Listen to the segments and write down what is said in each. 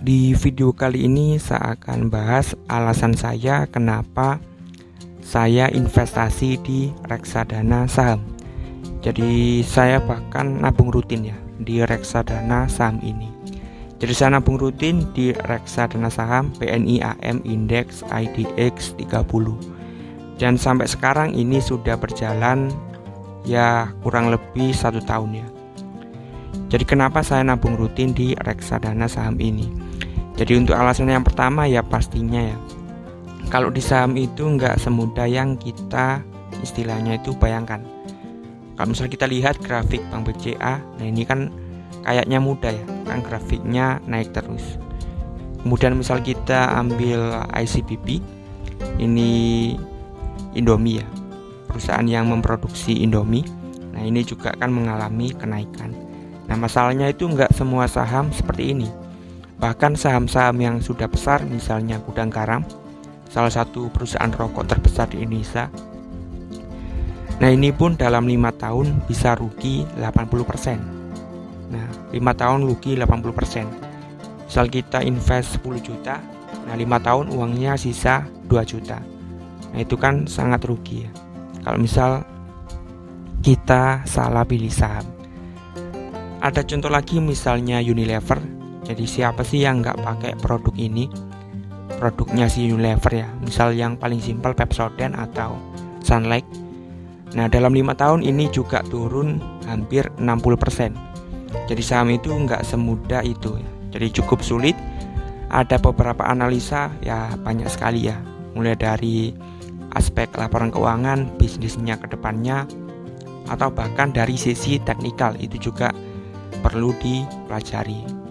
Di video kali ini saya akan bahas alasan saya kenapa saya investasi di reksadana saham. Jadi saya bahkan nabung rutin ya di reksadana saham ini. Jadi saya nabung rutin di reksadana saham BNI AM Index IDX 30. Dan sampai sekarang ini sudah berjalan ya kurang lebih 1 tahun ya. Jadi kenapa saya nabung rutin di reksadana saham ini? Jadi untuk alasan yang pertama ya pastinya ya, kalau di saham itu nggak semudah yang kita istilahnya itu bayangkan. Kalau misalnya kita lihat grafik Bank BCA, nah ini kan kayaknya mudah ya, kan grafiknya naik terus. Kemudian misal kita ambil ICBP, ini Indomie ya, perusahaan yang memproduksi Indomie. Nah ini juga kan mengalami kenaikan. Nah masalahnya itu nggak semua saham seperti ini. Bahkan saham-saham yang sudah besar, misalnya Gudang Garam, salah satu perusahaan rokok terbesar di Indonesia. Nah ini pun dalam 5 tahun bisa rugi 80%. Nah 5 tahun rugi 80%. Misal kita invest 10 juta, nah 5 tahun uangnya sisa 2 juta. Nah itu kan sangat rugi ya, kalau misal kita salah pilih saham. Ada contoh lagi misalnya Unilever. Jadi siapa sih yang nggak pakai produk ini? Produknya si Unilever ya, misal yang paling simpel Pepsodent atau Sunlight. Nah dalam 5 tahun ini juga turun hampir 60%. Jadi saham itu nggak semudah itu ya. Jadi cukup sulit. Ada beberapa analisa ya, banyak sekali ya, mulai dari aspek laporan keuangan, bisnisnya ke depannya, atau bahkan dari sisi teknikal itu juga perlu dipelajari.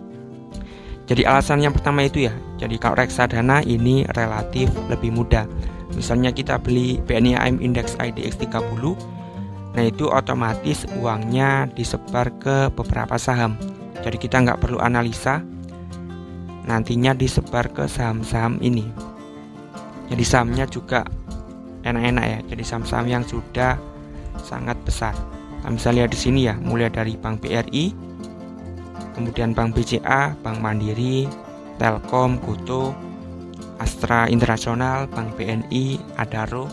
Jadi alasan yang pertama itu ya, jadi kalau reksadana ini relatif lebih mudah. Misalnya kita beli BNI AM Index IDX 30, nah itu otomatis uangnya disebar ke beberapa saham. Jadi kita nggak perlu analisa, nantinya disebar ke saham-saham ini. Jadi sahamnya juga enak-enak ya, jadi saham-saham yang sudah sangat besar. Nah, misalnya di sini ya, mulai dari Bank BRI, kemudian Bank BCA, Bank Mandiri, Telkom, Gotoh, Astra Internasional, Bank BNI, Adaro.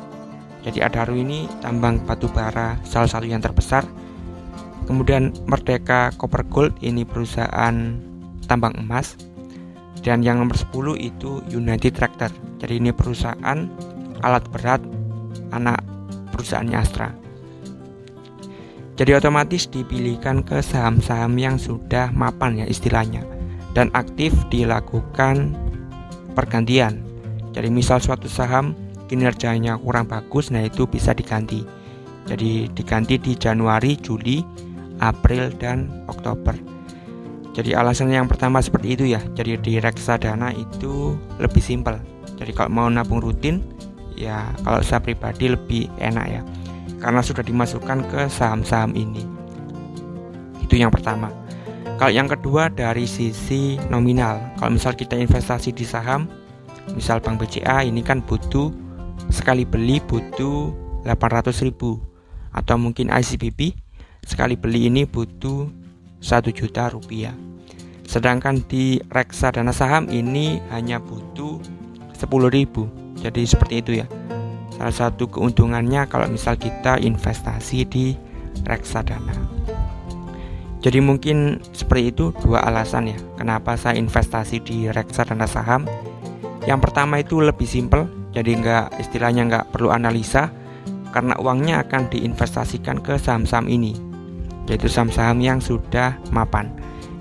Jadi Adaro ini tambang batu bara salah satu yang terbesar. Kemudian Merdeka Copper Gold, ini perusahaan tambang emas. Dan yang nomor 10 itu United Tractor. Jadi ini perusahaan alat berat anak perusahaannya Astra. Jadi otomatis dipilihkan ke saham-saham yang sudah mapan ya istilahnya, dan aktif dilakukan pergantian. Jadi misal suatu saham kinerjanya kurang bagus, nah itu bisa diganti. Jadi diganti di Januari, Juli, April, dan Oktober. Jadi alasan yang pertama seperti itu ya. Jadi di reksadana itu lebih simpel. Jadi kalau mau nabung rutin ya, kalau saya pribadi lebih enak ya, karena sudah dimasukkan ke saham-saham ini. Itu yang pertama. Kalau yang kedua dari sisi nominal, kalau misal kita investasi di saham, misal Bank BCA ini kan butuh sekali beli butuh 800.000, atau mungkin ICBP sekali beli ini butuh 1 juta rupiah. Sedangkan di reksadana saham ini hanya butuh 10.000. Jadi seperti itu ya. Salah satu keuntungannya kalau misal kita investasi di reksadana. Jadi mungkin seperti itu dua alasan ya, kenapa saya investasi di reksadana saham. Yang pertama itu lebih simpel, jadi istilahnya nggak perlu analisa, karena uangnya akan diinvestasikan ke saham-saham ini, yaitu saham-saham yang sudah mapan.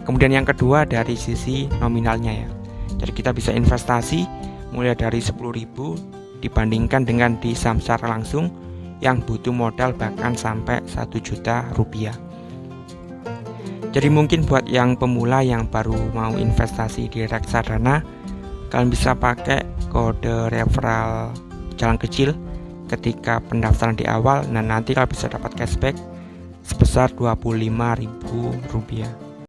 Kemudian yang kedua dari sisi nominalnya ya. Jadi kita bisa investasi mulai dari 10.000 dibandingkan dengan di saham secara langsung yang butuh modal bahkan sampai 1 juta rupiah. Jadi mungkin buat yang pemula yang baru mau investasi di reksadana, kalian bisa pakai kode referral jalan kecil ketika pendaftaran di awal. Nah nanti kalian bisa dapat cashback sebesar Rp25.000.